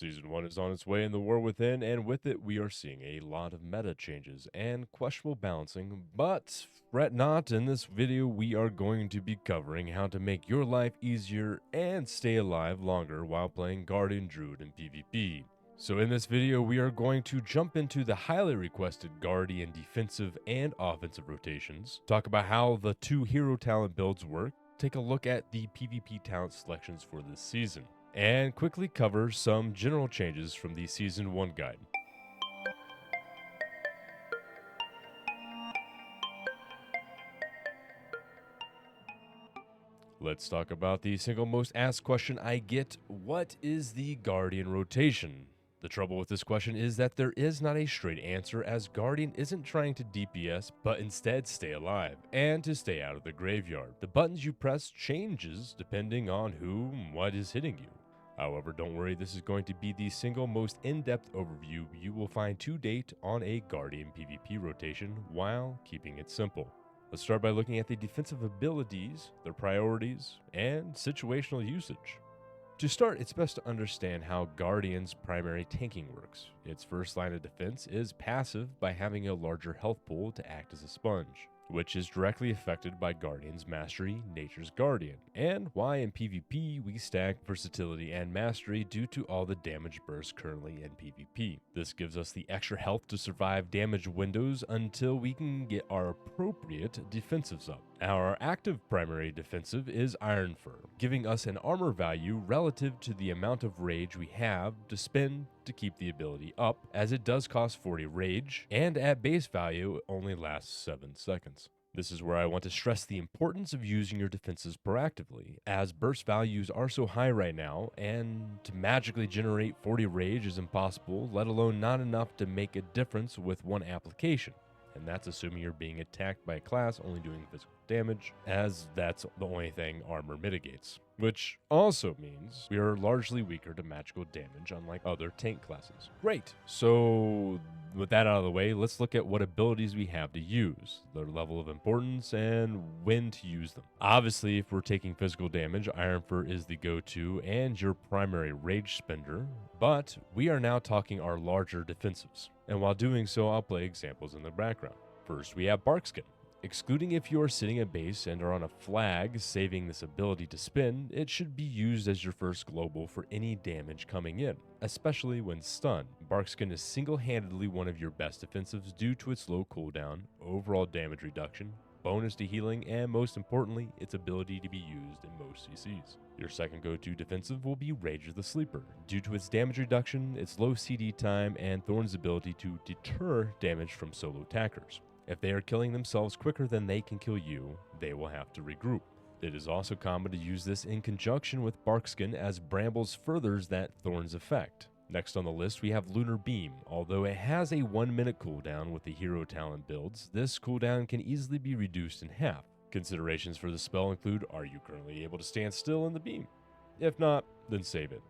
Season 1 is on its way in the War Within, and with it, we are seeing a lot of meta changes and questionable balancing. But fret not, in this video, we are going to be covering how to make your life easier and stay alive longer while playing Guardian Druid in PvP. So in this video, we are going to jump into the highly requested Guardian defensive and offensive rotations, talk about how the two hero talent builds work, take a look at the PvP talent selections for this season, and quickly cover some general changes from the Season 1 guide. Let's talk about the single most asked question I get: what is the Guardian rotation? The trouble with this question is that there is not a straight answer, as Guardian isn't trying to DPS, but instead stay alive, and to stay out of the graveyard. The buttons you press changes depending on who and what is hitting you. However, don't worry, this is going to be the single most in-depth overview you will find to date on a Guardian PvP rotation while keeping it simple. Let's start by looking at the defensive abilities, their priorities, and situational usage. To start, it's best to understand how Guardian's primary tanking works. Its first line of defense is passive by having a larger health pool to act as a sponge, which is directly affected by Guardian's mastery, Nature's Guardian, and why in PvP we stack versatility and mastery due to all the damage bursts currently in PvP. This gives us the extra health to survive damage windows until we can get our appropriate defensives up. Our active primary defensive is Iron Fur, giving us an armor value relative to the amount of rage we have to spend to keep the ability up, as it does cost 40 rage, and at base value it only lasts 7 seconds. This is where I want to stress the importance of using your defenses proactively, as burst values are so high right now, and to magically generate 40 rage is impossible, let alone not enough to make a difference with one application. And that's assuming you're being attacked by a class only doing physical damage, as that's the only thing armor mitigates. Which also means we are largely weaker to magical damage, unlike other tank classes. Great, so with that out of the way, let's look at what abilities we have to use, their level of importance, and when to use them. Obviously, if we're taking physical damage, Iron Fur is the go-to and your primary rage spender, but we are now talking our larger defensives. And while doing so, I'll play examples in the background. First, we have Barkskin. Excluding if you are sitting at base and are on a flag, saving this ability to spin, it should be used as your first global for any damage coming in, especially when stunned. Barkskin is single-handedly one of your best defensives due to its low cooldown, overall damage reduction, bonus to healing, and most importantly, its ability to be used in most CCs. Your second go-to defensive will be Rage of the Sleeper, due to its damage reduction, its low CD time, and Thorn's ability to deter damage from solo attackers. If they are killing themselves quicker than they can kill you, they will have to regroup. It is also common to use this in conjunction with Barkskin, as Brambles furthers that Thorn's effect. Next on the list, we have Lunar Beam. Although it has a 1-minute cooldown with the hero talent builds, this cooldown can easily be reduced in half. Considerations for the spell include: are you currently able to stand still in the beam? If not, then save it.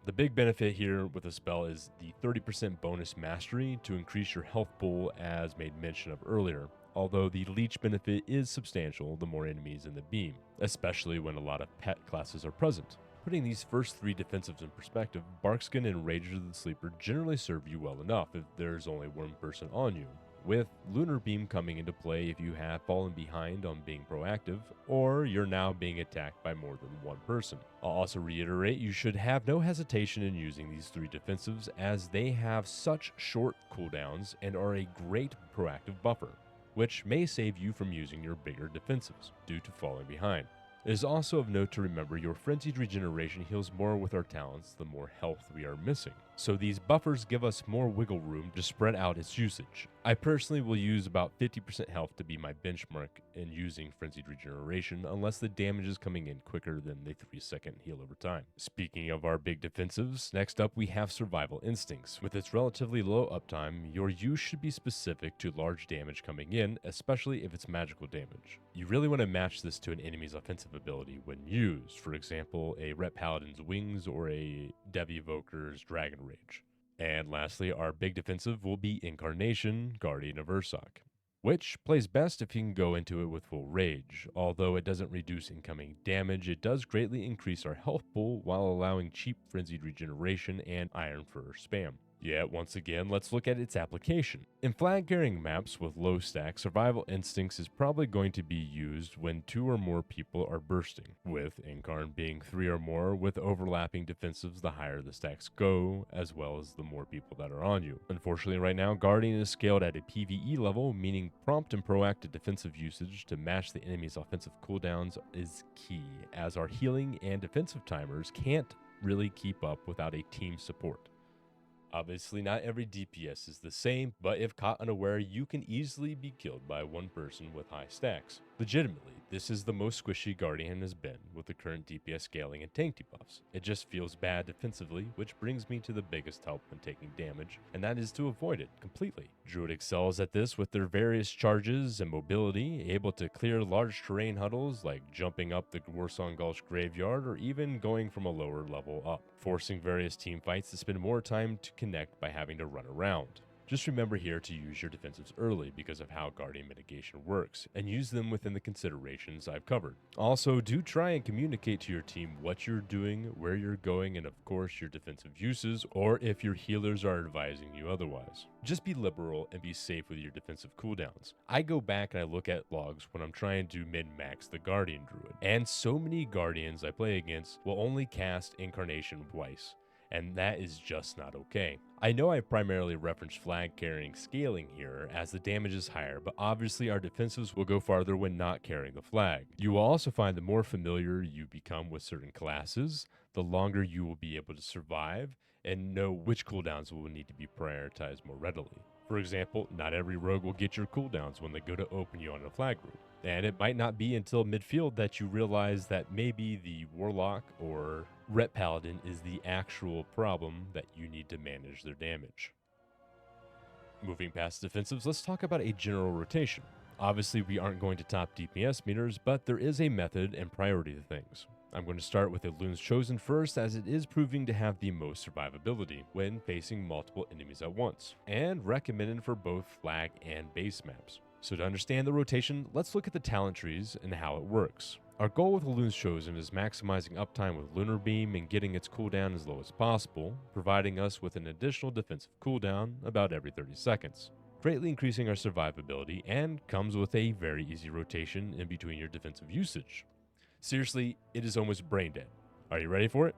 The big benefit here with the spell is the 30% bonus mastery to increase your health pool, as made mention of earlier, although the leech benefit is substantial the more enemies in the beam, especially when a lot of pet classes are present. Putting these first 3 defensives in perspective, Barkskin and Rage of the Sleeper generally serve you well enough if there's only one person on you, with Lunar Beam coming into play if you have fallen behind on being proactive, or you're now being attacked by more than one person. I'll also reiterate, you should have no hesitation in using these 3 defensives, as they have such short cooldowns and are a great proactive buffer, which may save you from using your bigger defensives due to falling behind. It is also of note to remember your Frenzied Regeneration heals more with our talents the more health we are missing, so these buffers give us more wiggle room to spread out its usage. I personally will use about 50% health to be my benchmark in using Frenzied Regeneration, unless the damage is coming in quicker than the 3-second heal over time. Speaking of our big defensives, next up we have Survival Instincts. With its relatively low uptime, your use should be specific to large damage coming in, especially if it's magical damage. You really want to match this to an enemy's offensive ability when used, for example, a Ret Paladin's Wings or a Dev Evoker's Dragon Rage. And lastly, our big defensive will be Incarnation, Guardian of Ursoc. which plays best if you can go into it with full rage. Although it doesn't reduce incoming damage, it does greatly increase our health pool while allowing cheap frenzied regeneration and iron for spam. Yet, once again, let's look at its application. In flag-carrying maps with low stacks, Survival Instincts is probably going to be used when 2 or more people are bursting, with Incarn being 3 or more, with overlapping defensives the higher the stacks go, as well as the more people that are on you. Unfortunately, right now, Guardian is scaled at a PvE level, meaning prompt and proactive defensive usage to match the enemy's offensive cooldowns is key, as our healing and defensive timers can't really keep up without a team support. Obviously, not every DPS is the same, but if caught unaware, you can easily be killed by one person with high stacks. Legitimately, this is the most squishy Guardian has been with the current DPS scaling and tank debuffs. It just feels bad defensively, which brings me to the biggest help when taking damage, and that is to avoid it completely. Druid excels at this with their various charges and mobility, able to clear large terrain huddles like jumping up the Warsong Gulch graveyard or even going from a lower level up, forcing various team fights to spend more time to connect by having to run around. Just remember here to use your defensives early because of how Guardian mitigation works, and use them within the considerations I've covered. Also, do try and communicate to your team what you're doing, where you're going, and of course your defensive uses, or if your healers are advising you otherwise. Just be liberal and be safe with your defensive cooldowns. I go back and I look at logs when I'm trying to min-max the Guardian Druid, and so many Guardians I play against will only cast Incarnation twice, and that is just not okay. I know I primarily referenced flag carrying scaling here as the damage is higher, but obviously our defensives will go farther when not carrying the flag. You will also find the more familiar you become with certain classes, the longer you will be able to survive and know which cooldowns will need to be prioritized more readily. For example, not every rogue will get your cooldowns when they go to open you on a flag route. And it might not be until midfield that you realize that maybe the Warlock or Ret Paladin is the actual problem that you need to manage their damage. Moving past defensives, let's talk about a general rotation. Obviously, we aren't going to top DPS meters, but there is a method and priority to things. I'm going to start with Elune's Chosen first, as it is proving to have the most survivability when facing multiple enemies at once, and recommended for both flag and base maps. So to understand the rotation, let's look at the talent trees and how it works. Our goal with Elune's Chosen is maximizing uptime with Lunar Beam and getting its cooldown as low as possible, providing us with an additional defensive cooldown about every 30 seconds, greatly increasing our survivability, and comes with a very easy rotation in between your defensive usage. Seriously, it is almost brain dead. Are you ready for it?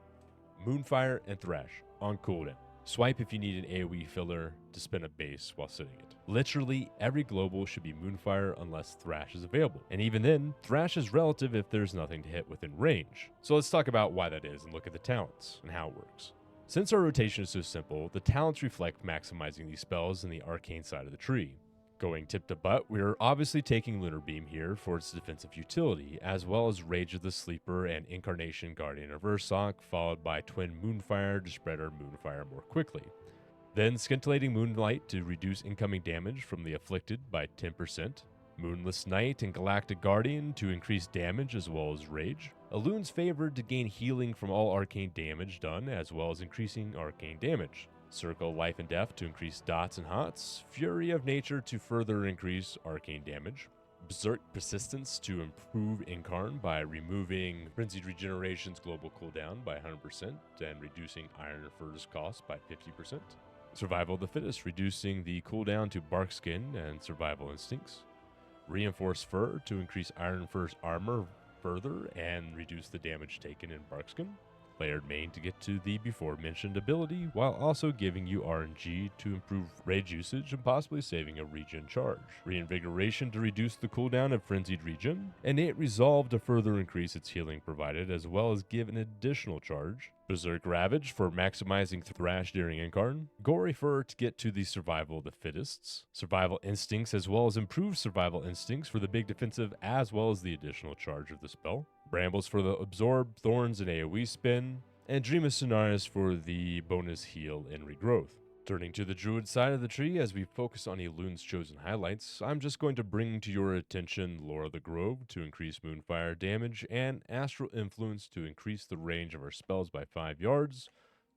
Moonfire and Thrash on cooldown. Swipe if you need an AoE filler to spin a base while sitting it. Literally, every global should be Moonfire unless Thrash is available. And even then, Thrash is relative if there's nothing to hit within range. So let's talk about why that is and look at the talents and how it works. Since our rotation is so simple, the talents reflect maximizing these spells in the arcane side of the tree. Going tip to butt, we are obviously taking Lunar Beam here for its defensive utility, as well as Rage of the Sleeper and Incarnation Guardian of Ursoc, followed by Twin Moonfire to spread our Moonfire more quickly. Then Scintillating Moonlight to reduce incoming damage from the Afflicted by 10%, Moonless Night and Galactic Guardian to increase damage as well as Rage, Elune's Favored to gain healing from all arcane damage done as well as increasing arcane damage, Circle Life and Death to increase dots and hots, Fury of Nature to further increase arcane damage, Berserk Persistence to improve Incarn by removing Frenzied Regeneration's global cooldown by 100% and reducing Iron Fur's cost by 50%, Survival of the Fittest reducing the cooldown to Bark Skin and Survival Instincts, Reinforced Fur to increase Iron Fur's armor further and reduce the damage taken in Bark Skin, Layered Main to get to the before mentioned ability while also giving you RNG to improve rage usage and possibly saving a regen charge, Reinvigoration to reduce the cooldown of Frenzied Regen, Innate Resolve to further increase its healing provided as well as give an additional charge, Berserk Ravage for maximizing Thrash during Incarn, Gory Fur to get to the Survival of the Fittest, Survival Instincts as well as improved Survival Instincts for the big defensive as well as the additional charge of the spell, Brambles for the Absorb, Thorns, and AoE spin, and Dream of Sonaris for the bonus heal and regrowth. Turning to the Druid side of the tree, as we focus on Elune's Chosen highlights, I'm just going to bring to your attention Lore of the Grove to increase Moonfire damage and Astral Influence to increase the range of our spells by 5 yards,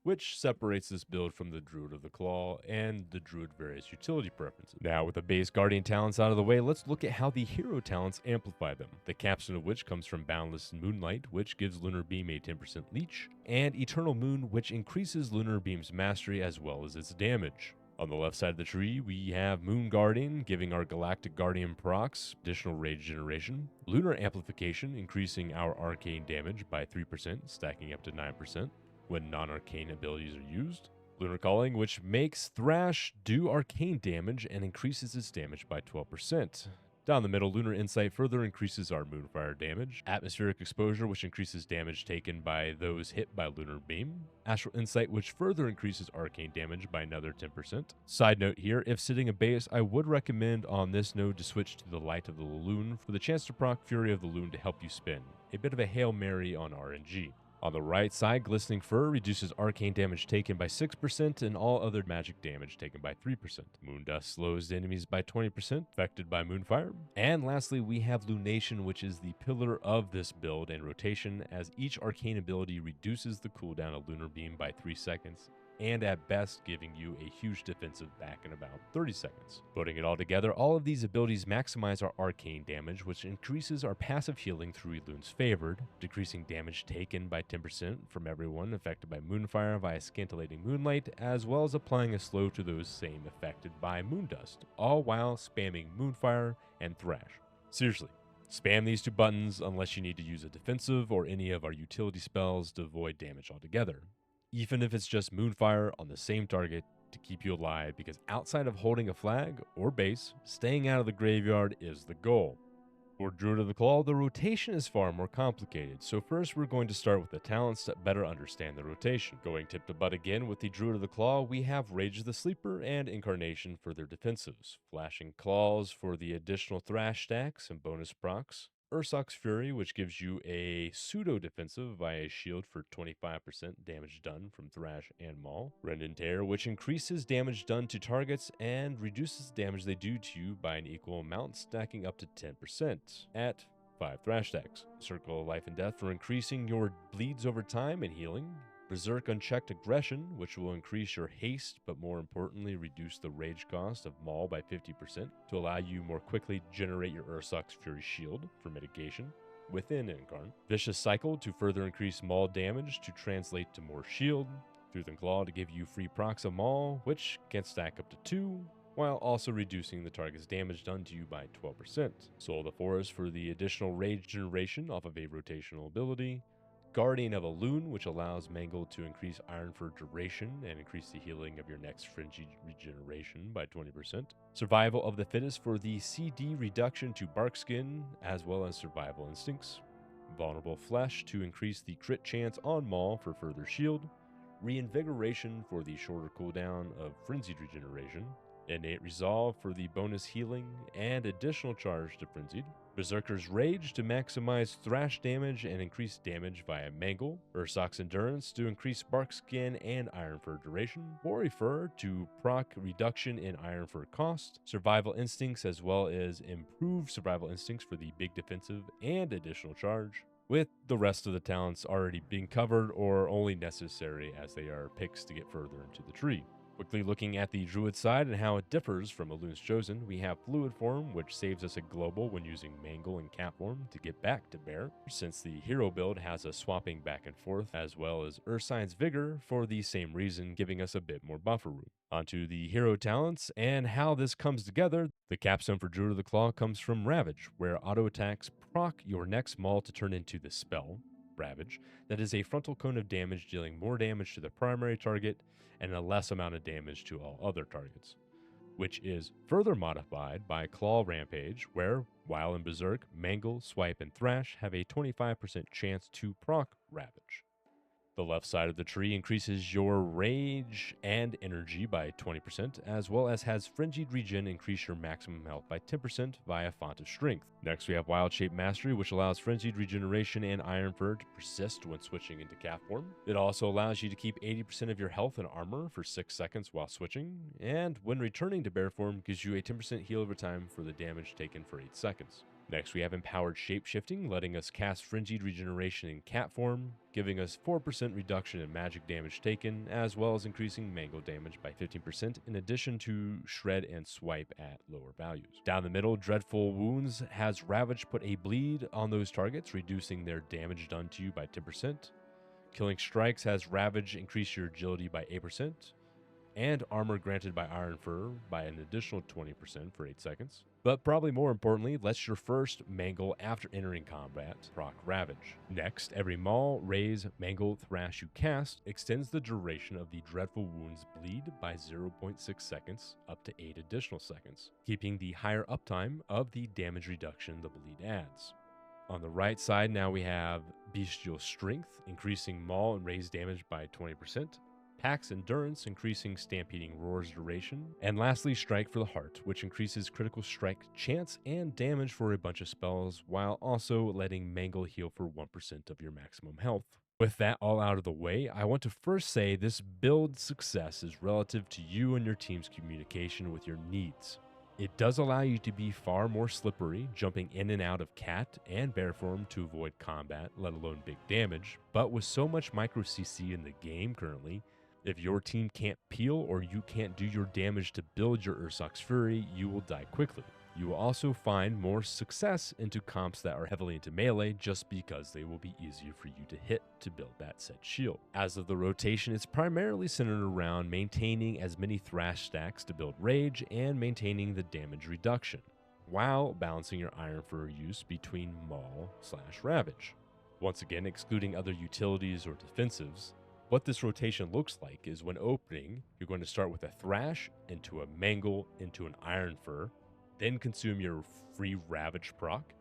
which separates this build from the Druid of the Claw and the Druid various utility preferences. Now, with the base Guardian talents out of the way, let's look at how the hero talents amplify them. The capstone of which comes from Boundless Moonlight, which gives Lunar Beam a 10% leech, and Eternal Moon, which increases Lunar Beam's mastery as well as its damage. On the left side of the tree, we have Moon Guardian, giving our Galactic Guardian procs additional rage generation. Lunar Amplification, increasing our arcane damage by 3%, stacking up to 9% when non-arcane abilities are used. Lunar Calling, which makes Thrash do arcane damage and increases its damage by 12%. Down the middle, Lunar Insight further increases our Moonfire damage. Atmospheric Exposure, which increases damage taken by those hit by Lunar Beam. Astral Insight, which further increases arcane damage by another 10%. Side note here, if sitting a base, I would recommend on this node to switch to the Light of the Elune for the chance to proc Fury of the Elune to help you spin. A bit of a Hail Mary on RNG. On the right side, Glistening Fur reduces arcane damage taken by 6% and all other magic damage taken by 3%. Moondust slows enemies by 20%, affected by Moonfire. And lastly, we have Lunation, which is the pillar of this build and rotation, as each arcane ability reduces the cooldown of Lunar Beam by 3 seconds, and at best giving you a huge defensive back in about 30 seconds. Putting it all together, all of these abilities maximize our arcane damage, which increases our passive healing through Elune's Favored, decreasing damage taken by 10% from everyone affected by Moonfire via Scintillating Moonlight, as well as applying a slow to those same affected by Moondust, all while spamming Moonfire and Thrash. Seriously, spam these 2 buttons unless you need to use a defensive or any of our utility spells to avoid damage altogether. Even if it's just Moonfire on the same target to keep you alive, because outside of holding a flag or base, staying out of the graveyard is the goal. For Druid of the Claw, the rotation is far more complicated, so first we're going to start with the talents to better understand the rotation. Going tip to butt again with the Druid of the Claw, we have Rage the Sleeper and Incarnation for their defensives, Flashing Claws for the additional Thrash stacks and bonus procs, Ursoc's Fury, which gives you a pseudo-defensive via shield for 25% damage done from Thrash and Maul. Rendon Tear, which increases damage done to targets and reduces damage they do to you by an equal amount, stacking up to 10% at 5 Thrash stacks. Circle of Life and Death for increasing your bleeds over time and healing. Berserk Unchecked Aggression, which will increase your haste, but more importantly, reduce the rage cost of Maul by 50% to allow you more quickly generate your Ursoc's Fury Shield for mitigation within Incarn. Vicious Cycle to further increase Maul damage to translate to more shield. Tooth and Claw to give you free procs of Maul, which can stack up to 2, while also reducing the target's damage done to you by 12%. Soul of the Forest for the additional rage generation off of a rotational ability. Guardian of Elune, which allows Mangle to increase Iron for duration and increase the healing of your next Frenzy regeneration by 20%. Survival of the Fittest for the CD reduction to Bark Skin, as well as Survival Instincts. Vulnerable Flesh to increase the crit chance on Maul for further shield. Reinvigoration for the shorter cooldown of Frenzied regeneration. Innate Resolve for the bonus healing and additional charge to Frenzied. Berserker's Rage to maximize Thrash damage and increase damage via Mangle. Ursoc's Endurance to increase Bark Skin and Iron for duration. Hoary Fur to proc reduction in Iron for cost. Survival Instincts, as well as improved Survival Instincts for the big defensive and additional charge, with the rest of the talents already being covered or only necessary as they are picks to get further into the tree. Quickly looking at the Druid side and how it differs from Elune's Chosen, we have Fluid Form, which saves us a global when using Mangle and Cat Form to get back to Bear, since the hero build has a swapping back and forth, as well as Ursine's Vigor for the same reason, giving us a bit more buffer room. Onto the hero talents and how this comes together. The capstone for Druid of the Claw comes from Ravage, where auto attacks proc your next Maul to turn into the spell, Ravage, that is a frontal cone of damage, dealing more damage to the primary target and a less amount of damage to all other targets, which is further modified by Claw Rampage, where, while in Berserk, Mangle, Swipe, and Thrash have a 25% chance to proc Ravage. The left side of the tree increases your rage and energy by 20%, as well as has Frenzied Regen increase your maximum health by 10% via Font of Strength. Next, we have Wild Shape Mastery, which allows Frenzied Regeneration and Iron Fur to persist when switching into Cat Form. It also allows you to keep 80% of your health and armor for 6 seconds while switching, and when returning to Bear Form, gives you a 10% heal over time for the damage taken for 8 seconds. Next, we have Empowered Shapeshifting, letting us cast Frenzied Regeneration in cat form, giving us 4% reduction in magic damage taken, as well as increasing mangle damage by 15%, in addition to Shred and Swipe at lower values. Down the middle, Dreadful Wounds has Ravage put a bleed on those targets, reducing their damage done to you by 10%. Killing Strikes has Ravage increase your agility by 8%, and armor granted by Iron Fur by an additional 20% for 8 seconds. But probably more importantly, lets your first mangle after entering combat proc Ravage. Next, every maul, raise, mangle, thrash you cast extends the duration of the Dreadful Wounds bleed by 0.6 seconds up to 8 additional seconds, keeping the higher uptime of the damage reduction the bleed adds. On the right side, now we have Bestial Strength, increasing maul and raise damage by 20%. Pack's Endurance, increasing Stampeding Roar's duration. And lastly, Strike for the Heart, which increases critical strike chance and damage for a bunch of spells, while also letting Mangle heal for 1% of your maximum health. With that all out of the way, I want to first say this build success is relative to you and your team's communication with your needs. It does allow you to be far more slippery, jumping in and out of cat and bear form to avoid combat, let alone big damage, but with so much micro CC in the game currently, if your team can't peel or you can't do your damage to build your Ursoc's Fury, you will die quickly. You will also find more success into comps that are heavily into melee just because they will be easier for you to hit to build that set shield. As of the rotation, it's primarily centered around maintaining as many thrash stacks to build rage and maintaining the damage reduction, while balancing your Iron Fur use between maul/ravage. Once again, excluding other utilities or defensives, what this rotation looks like is when opening, you're going to start with a Thrash, into a Mangle, into an Iron Fur, then consume your free Ravage proc,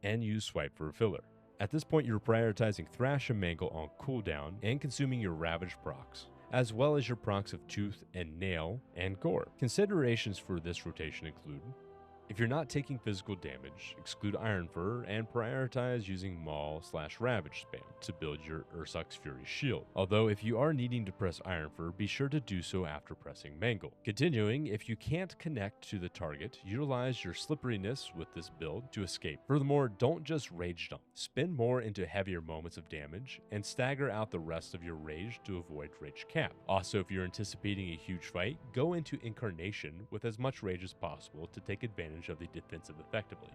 and use Swipe for a filler. At this point, you're prioritizing Thrash and Mangle on cooldown and consuming your Ravage procs, as well as your procs of Tooth and Nail and Gore. Considerations for this rotation include: if you're not taking physical damage, exclude Iron Fur and prioritize using maul/ravage spam to build your Ursoc's Fury shield. Although if you are needing to press Iron Fur, be sure to do so after pressing Mangle. Continuing, if you can't connect to the target, utilize your slipperiness with this build to escape. Furthermore, don't just rage dump. Spend more into heavier moments of damage and stagger out the rest of your rage to avoid rage cap. Also, if you're anticipating a huge fight, go into Incarnation with as much rage as possible to take advantage of the defensive effectively.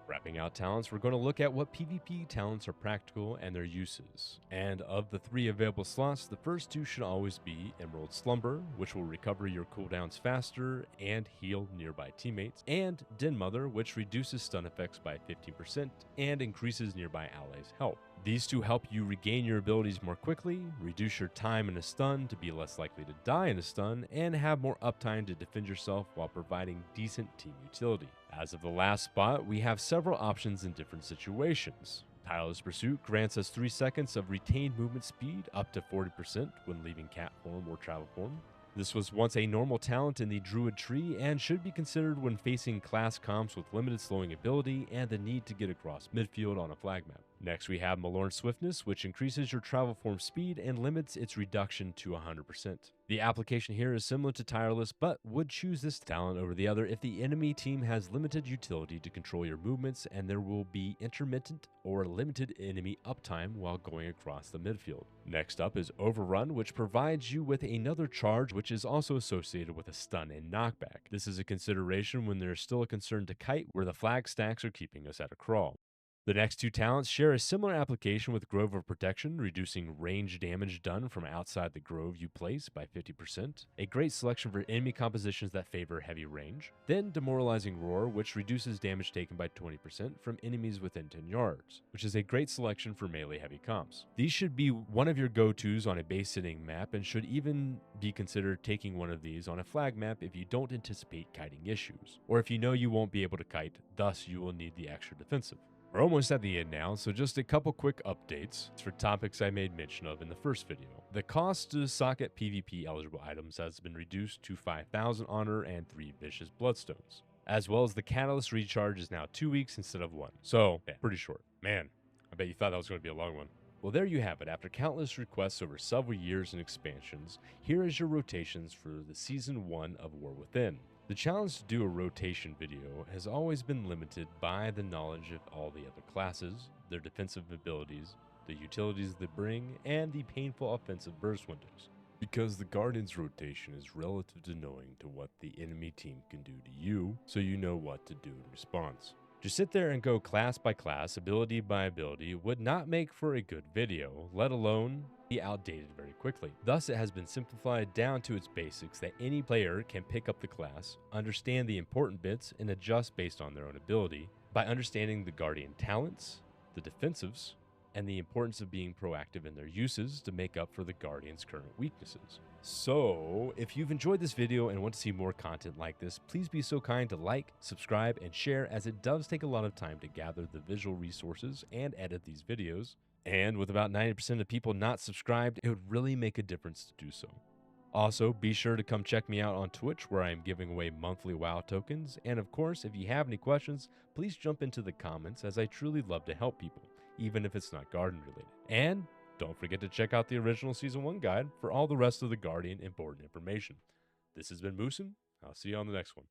Wrapping out talents, we're going to look at what PvP talents are practical and their uses. And of the 3 available slots, the first 2 should always be Emerald Slumber, which will recover your cooldowns faster and heal nearby teammates, and Den Mother, which reduces stun effects by 15% and increases nearby allies' health. These 2 help you regain your abilities more quickly, reduce your time in a stun to be less likely to die in a stun, and have more uptime to defend yourself while providing decent team utility. As of the last spot, we have several options in different situations. Tireless Pursuit grants us 3 seconds of retained movement speed up to 40% when leaving cat form or travel form. This was once a normal talent in the Druid tree and should be considered when facing class comps with limited slowing ability and the need to get across midfield on a flag map. Next, we have Malorn Swiftness, which increases your travel form speed and limits its reduction to 100%. The application here is similar to Tireless, but would choose this talent over the other if the enemy team has limited utility to control your movements and there will be intermittent or limited enemy uptime while going across the midfield. Next up is Overrun, which provides you with another charge which is also associated with a stun and knockback. This is a consideration when there is still a concern to kite where the flag stacks are keeping us at a crawl. The next 2 talents share a similar application with Grove of Protection, reducing range damage done from outside the grove you place by 50%, a great selection for enemy compositions that favor heavy range. Then Demoralizing Roar, which reduces damage taken by 20% from enemies within 10 yards, which is a great selection for melee heavy comps. These should be one of your go-tos on a base hitting map and should even be considered taking one of these on a flag map if you don't anticipate kiting issues, or if you know you won't be able to kite, thus you will need the extra defensive. We're almost at the end now, so just a couple quick updates for topics I made mention of in the first video. The cost to socket PvP eligible items has been reduced to 5,000 honor and 3 vicious bloodstones, as well as the catalyst recharge is now 2 weeks instead of 1. So, yeah, pretty short. Man, I bet you thought that was going to be a long one. Well, there you have it. After countless requests over several years and expansions, here is your rotations for the Season 1 of War Within. The challenge to do a rotation video has always been limited by the knowledge of all the other classes, their defensive abilities, the utilities they bring, and the painful offensive burst windows. Because the Guardian's rotation is relative to knowing to what the enemy team can do to you, so you know what to do in response. Just sit there and go class by class, ability by ability would not make for a good video, let alone be outdated very quickly. Thus, it has been simplified down to its basics that any player can pick up the class, understand the important bits, and adjust based on their own ability by understanding the Guardian talents, the defensives, and the importance of being proactive in their uses to make up for the Guardian's current weaknesses. So, if you've enjoyed this video and want to see more content like this, please be so kind to like, subscribe, and share, as it does take a lot of time to gather the visual resources and edit these videos. And with about 90% of people not subscribed, it would really make a difference to do so. Also, be sure to come check me out on Twitch, where I am giving away monthly WoW tokens. And of course, if you have any questions, please jump into the comments, as I truly love to help people, even if it's not Guardian related. And don't forget to check out the original Season 1 guide for all the rest of the Guardian important information. This has been Moosin. I'll see you on the next one.